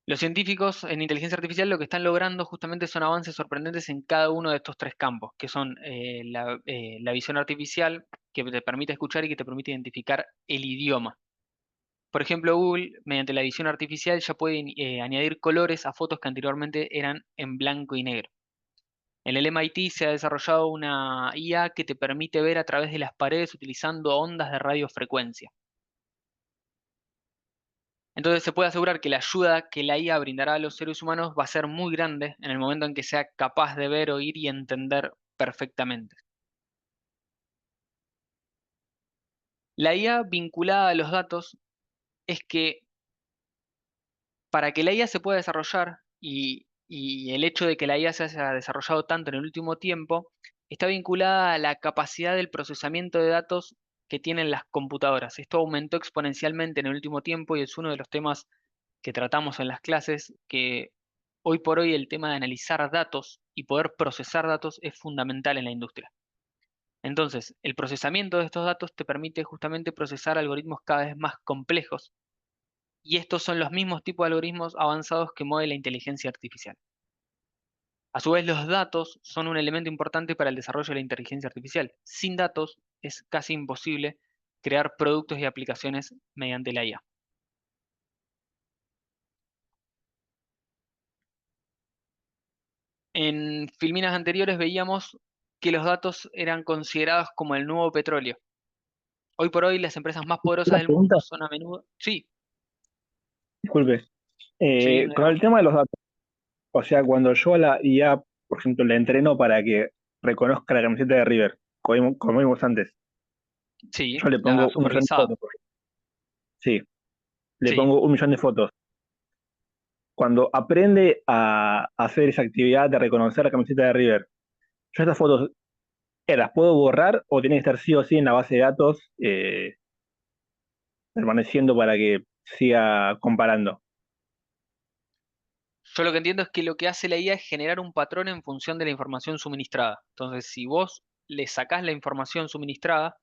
Los científicos en inteligencia artificial lo que están logrando justamente son avances sorprendentes en cada uno de estos tres campos, que son la visión artificial, que te permite escuchar y que te permite identificar el idioma. Por ejemplo, Google, mediante la visión artificial, ya puede añadir colores a fotos que anteriormente eran en blanco y negro. En el MIT se ha desarrollado una IA que te permite ver a través de las paredes utilizando ondas de radiofrecuencia. Entonces se puede asegurar que la ayuda que la IA brindará a los seres humanos va a ser muy grande en el momento en que sea capaz de ver, oír y entender perfectamente. La IA vinculada a los datos es que para que la IA se pueda desarrollar y el hecho de que la IA se haya desarrollado tanto en el último tiempo, está vinculada a la capacidad del procesamiento de datos que tienen las computadoras. Esto aumentó exponencialmente en el último tiempo y es uno de los temas que tratamos en las clases, que hoy por hoy el tema de analizar datos y poder procesar datos es fundamental en la industria. Entonces, el procesamiento de estos datos te permite justamente procesar algoritmos cada vez más complejos, y estos son los mismos tipos de algoritmos avanzados que mueve la inteligencia artificial. A su vez, los datos son un elemento importante para el desarrollo de la inteligencia artificial. Sin datos es casi imposible crear productos y aplicaciones mediante la IA. En filminas anteriores veíamos que los datos eran considerados como el nuevo petróleo. Hoy por hoy las empresas más poderosas Una del pregunta, mundo son a menudo... Sí, disculpe. sí, Con el tema de los datos, o sea, cuando yo a la IA, por ejemplo, la entreno para que reconozca la camiseta de River, como vimos antes, sí, yo le la pongo un millón de supervisada. fotos. Sí, le Sí, pongo un millón de fotos. Cuando aprende a hacer esa actividad de reconocer la camiseta de River, yo estas fotos, ¿las puedo borrar o tienen que estar sí o sí en la base de datos? permaneciendo para que siga comparando. Yo lo que entiendo es que lo que hace la IA es generar un patrón en función de la información suministrada. Entonces, si vos le sacás la información suministrada,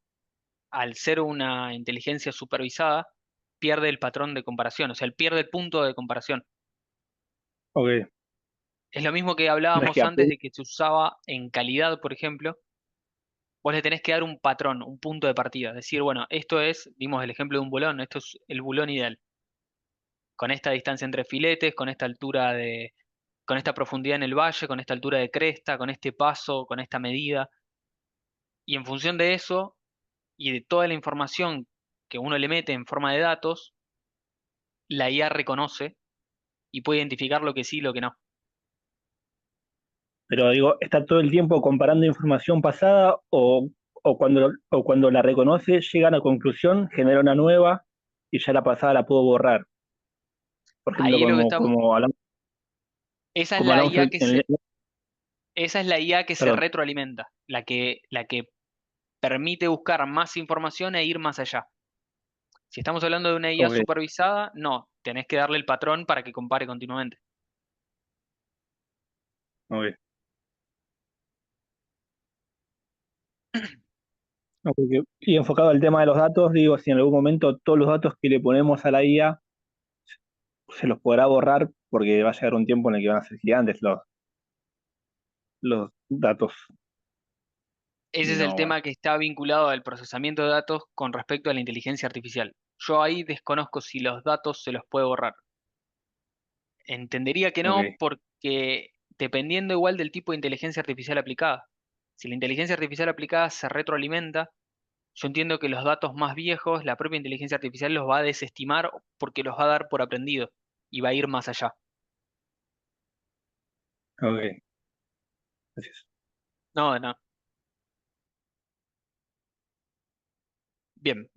al ser una inteligencia supervisada, pierde el patrón de comparación, o sea, él pierde el punto de comparación. Ok, Es lo mismo que no es hablábamos que antes aprende, de que se usaba en calidad, por ejemplo. Vos le tenés que dar un patrón, un punto de partida. Decir, bueno, esto es, dimos el ejemplo de un bulón, esto es el bulón ideal. Con esta distancia entre filetes, con esta altura de, con esta profundidad en el valle, con esta altura de cresta, con este paso, con esta medida. Y en función de eso y de toda la información que uno le mete en forma de datos, la IA reconoce y puede identificar lo que sí y lo que no. pero digo, está todo el tiempo comparando información pasada o cuando la reconoce, llega a la conclusión, genera una nueva y ya la pasada la puedo borrar. Por ejemplo, Ahí es lo que está, esa es como la hablamos IA que se, en, esa es la IA que se perdón, retroalimenta, la que permite buscar más información e ir más allá. Si estamos hablando de una IA ok, supervisada, no, tenés que darle el patrón para que compare continuamente. ok. No, y enfocado al tema de los datos, digo, si en algún momento todos los datos que le ponemos a la IA se los podrá borrar porque va a llegar un tiempo en el que van a ser gigantes los datos. Ese Y es el no, bueno, tema que está vinculado al procesamiento de datos con respecto a la inteligencia artificial. Yo ahí desconozco si los datos se los puede borrar. Entendería que no, ok, porque dependiendo igual del tipo de inteligencia artificial aplicada. Si la inteligencia artificial aplicada se retroalimenta, yo entiendo que los datos más viejos, la propia inteligencia artificial los va a desestimar porque los va a dar por aprendido y va a ir más allá. ok, gracias. No, no. Bien,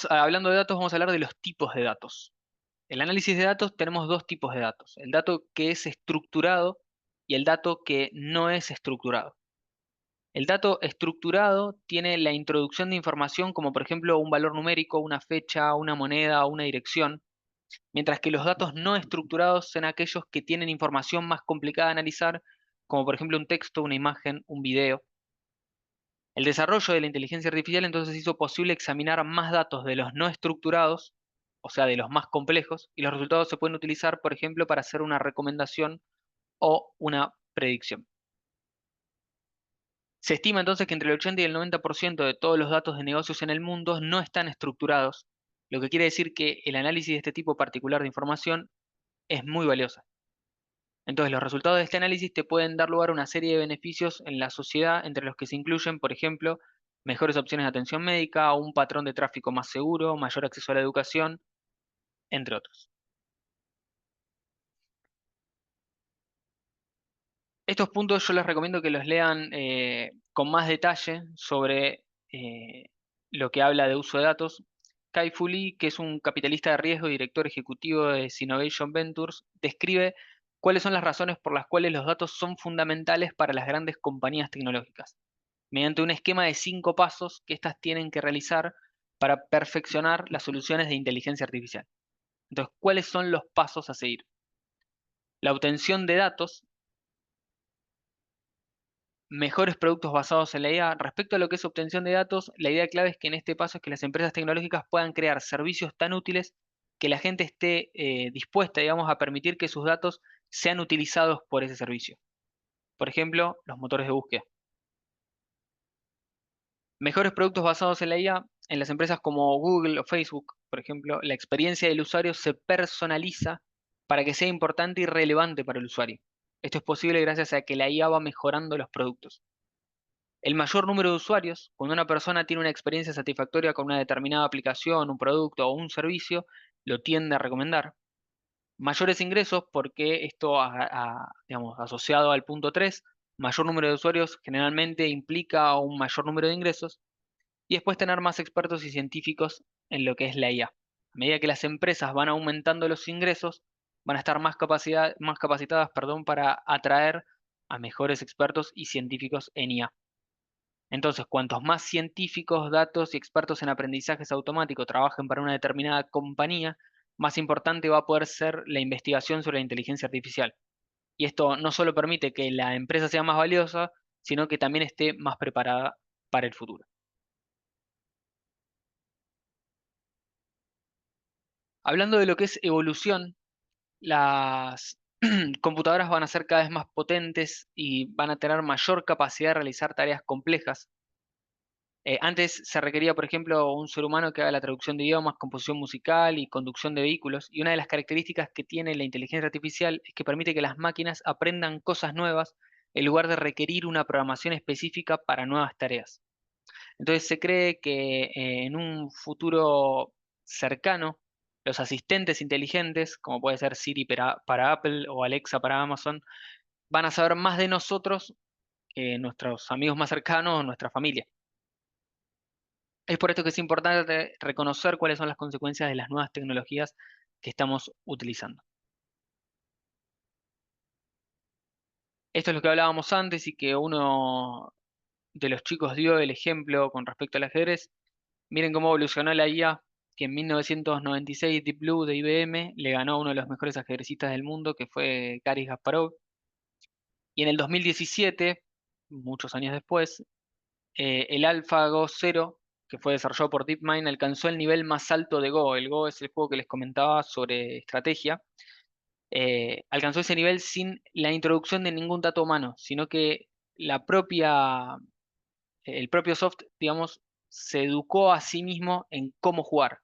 hablando de datos, vamos a hablar de los tipos de datos. El análisis de datos tenemos dos tipos de datos, el dato que es estructurado y el dato que no es estructurado. El dato estructurado tiene la introducción de información como por ejemplo un valor numérico, una fecha, una moneda o una dirección, mientras que los datos no estructurados son aquellos que tienen información más complicada de analizar, como por ejemplo un texto, una imagen, un video. El desarrollo de la inteligencia artificial entonces hizo posible examinar más datos de los no estructurados, o sea, de los más complejos, y los resultados se pueden utilizar, por ejemplo, para hacer una recomendación o una predicción. Se estima entonces que entre el 80 y el 90% de todos los datos de negocios en el mundo no están estructurados, lo que quiere decir que el análisis de este tipo particular de información es muy valioso. Entonces, los resultados de este análisis te pueden dar lugar a una serie de beneficios en la sociedad, entre los que se incluyen, por ejemplo, mejores opciones de atención médica, un patrón de tráfico más seguro, mayor acceso a la educación, entre otros. Estos puntos yo les recomiendo que los lean con más detalle sobre lo que habla de uso de datos. Kai Fu Lee, que es un capitalista de riesgo y director ejecutivo de Sinovation Ventures, describe cuáles son las razones por las cuales los datos son fundamentales para las grandes compañías tecnológicas, mediante un esquema de 5 pasos que éstas tienen que realizar para perfeccionar las soluciones de inteligencia artificial. Entonces, ¿cuáles son los pasos a seguir? La obtención de datos, mejores productos basados en la IA. Respecto a lo que es obtención de datos, la idea clave es que en este paso es que las empresas tecnológicas puedan crear servicios tan útiles que la gente esté dispuesta, digamos, a permitir que sus datos sean utilizados por ese servicio. Por ejemplo, los motores de búsqueda. Mejores productos basados en la IA. En las empresas como Google o Facebook, por ejemplo, la experiencia del usuario se personaliza para que sea importante y relevante para el usuario. Esto es posible gracias a que la IA va mejorando los productos. El mayor número de usuarios, cuando una persona tiene una experiencia satisfactoria con una determinada aplicación, un producto o un servicio, lo tiende a recomendar. Mayores ingresos, porque esto, digamos, asociado al punto 3, mayor número de usuarios generalmente implica un mayor número de ingresos. Y después tener más expertos y científicos en lo que es la IA. A medida que las empresas van aumentando los ingresos, van a estar más capacitadas, perdón, para atraer a mejores expertos y científicos en IA. Entonces, cuantos más científicos, datos y expertos en aprendizajes automático trabajen para una determinada compañía, más importante va a poder ser la investigación sobre la inteligencia artificial. Y esto no solo permite que la empresa sea más valiosa, sino que también esté más preparada para el futuro. Hablando de lo que es evolución, las computadoras van a ser cada vez más potentes y van a tener mayor capacidad de realizar tareas complejas. Antes se requería, por ejemplo, un ser humano que haga la traducción de idiomas, composición musical y conducción de vehículos. Y una de las características que tiene la inteligencia artificial es que permite que las máquinas aprendan cosas nuevas en lugar de requerir una programación específica para nuevas tareas. Entonces se cree que en un futuro cercano, los asistentes inteligentes, como puede ser Siri para Apple o Alexa para Amazon, van a saber más de nosotros que nuestros amigos más cercanos o nuestra familia. Es por esto que es importante reconocer cuáles son las consecuencias de las nuevas tecnologías que estamos utilizando. Esto es lo que hablábamos antes y que uno de los chicos dio el ejemplo con respecto al ajedrez. Miren cómo evolucionó la IA, que en 1996 Deep Blue de IBM le ganó a uno de los mejores ajedrecistas del mundo, que fue Garry Kasparov. Y en el 2017, muchos años después, el AlphaGo 0, que fue desarrollado por DeepMind, alcanzó el nivel más alto de Go. El Go es el juego que les comentaba sobre estrategia. Alcanzó ese nivel sin la introducción de ningún dato humano, sino que el propio soft, digamos, se educó a sí mismo en cómo jugar.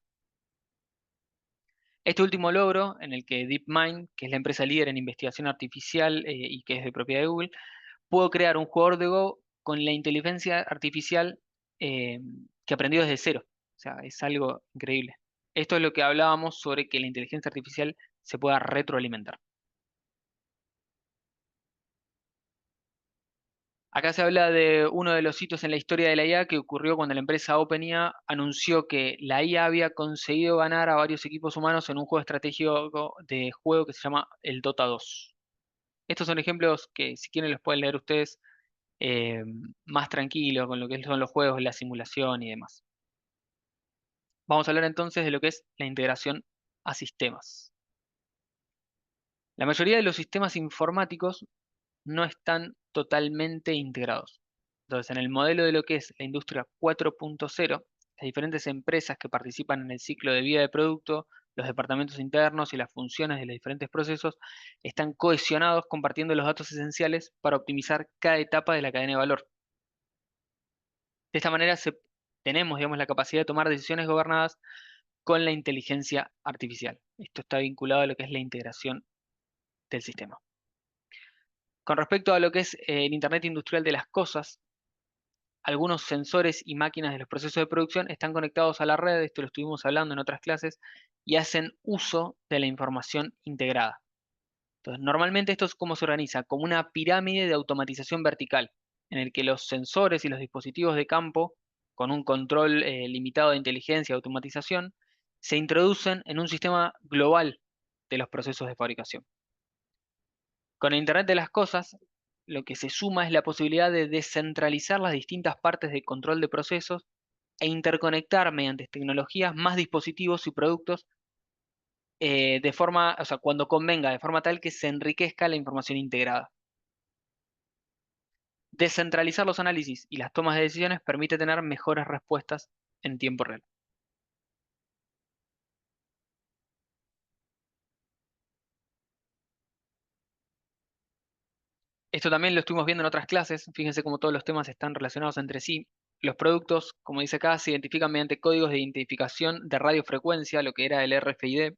Este último logro, en el que DeepMind, que es la empresa líder en investigación artificial y que es de propiedad de Google, pudo crear un jugador de Go con la inteligencia artificial eh, que aprendió desde cero. O sea, es algo increíble. Esto es lo que hablábamos sobre que la inteligencia artificial se pueda retroalimentar. Acá se habla de uno de los hitos en la historia de la IA que ocurrió cuando la empresa OpenAI anunció que la IA había conseguido ganar a varios equipos humanos en un juego estratégico de juego que se llama el Dota 2. Estos son ejemplos que si quieren los pueden leer ustedes eh, más tranquilos con lo que son los juegos, la simulación y demás. Vamos a hablar entonces de lo que es la integración a sistemas. La mayoría de los sistemas informáticos no están totalmente integrados. Entonces, en el modelo de lo que es la industria 4.0, las diferentes empresas que participan en el ciclo de vida de producto, los departamentos internos y las funciones de los diferentes procesos están cohesionados compartiendo los datos esenciales para optimizar cada etapa de la cadena de valor. De esta manera tenemos, digamos, la capacidad de tomar decisiones gobernadas con la inteligencia artificial. Esto está vinculado a lo que es la integración del sistema. Con respecto a lo que es el Internet Industrial de las Cosas, algunos sensores y máquinas de los procesos de producción están conectados a la red, esto lo estuvimos hablando en otras clases, y hacen uso de la información integrada. Entonces, normalmente esto es como se organiza, como una pirámide de automatización vertical, en el que los sensores y los dispositivos de campo, con un control limitado de inteligencia y automatización, se introducen en un sistema global de los procesos de fabricación. Con el Internet de las Cosas, lo que se suma es la posibilidad de descentralizar las distintas partes de control de procesos e interconectar mediante tecnologías más dispositivos y productos de forma, o sea, cuando convenga, de forma tal que se enriquezca la información integrada. Descentralizar los análisis y las tomas de decisiones permite tener mejores respuestas en tiempo real. Esto también lo estuvimos viendo en otras clases. Fíjense cómo todos los temas están relacionados entre sí. Los productos, como dice acá, se identifican mediante códigos de identificación de radiofrecuencia, lo que era el RFID,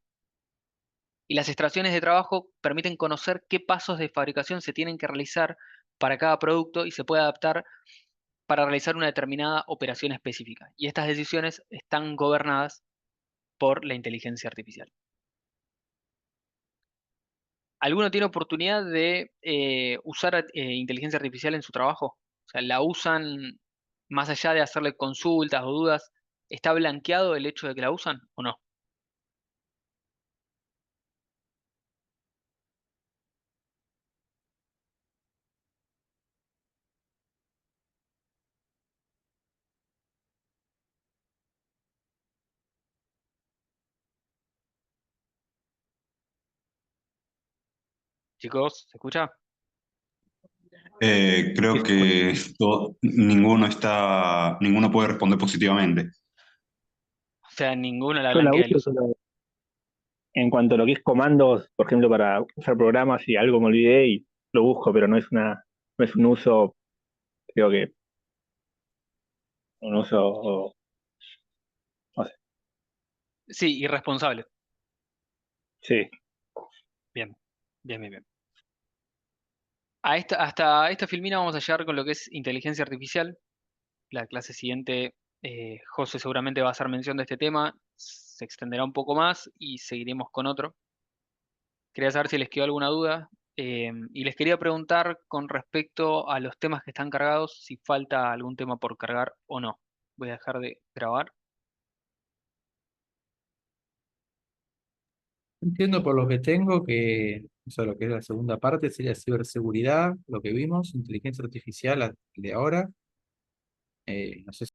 y las extracciones de trabajo permiten conocer qué pasos de fabricación se tienen que realizar para cada producto y se puede adaptar para realizar una determinada operación específica. Y estas decisiones están gobernadas por la inteligencia artificial. ¿Alguno tiene oportunidad de usar inteligencia artificial en su trabajo? O sea, ¿la usan más allá de hacerle consultas o dudas? ¿Está blanqueado el hecho de que la usan o no? Chicos, ¿se escucha? Creo que ninguno puede responder positivamente. O sea, ninguno la Yo la blanquea uso del uso. solo en cuanto a lo que es comandos, por ejemplo, para usar programas y algo me olvidé y lo busco, pero no es un uso, creo que un uso, no sé, Sí, irresponsable. sí. Bien, bien, bien, bien. Hasta esta filmina vamos a llegar con lo que es inteligencia artificial. La clase siguiente, José seguramente va a hacer mención de este tema, se extenderá un poco más y seguiremos con otro. Quería saber si les quedó alguna duda y les quería preguntar con respecto a los temas que están cargados, si falta algún tema por cargar o no. Voy a dejar de grabar. Entiendo por lo que tengo que, o sea, lo que es la segunda parte sería ciberseguridad, lo que vimos, inteligencia artificial, el de ahora. No sé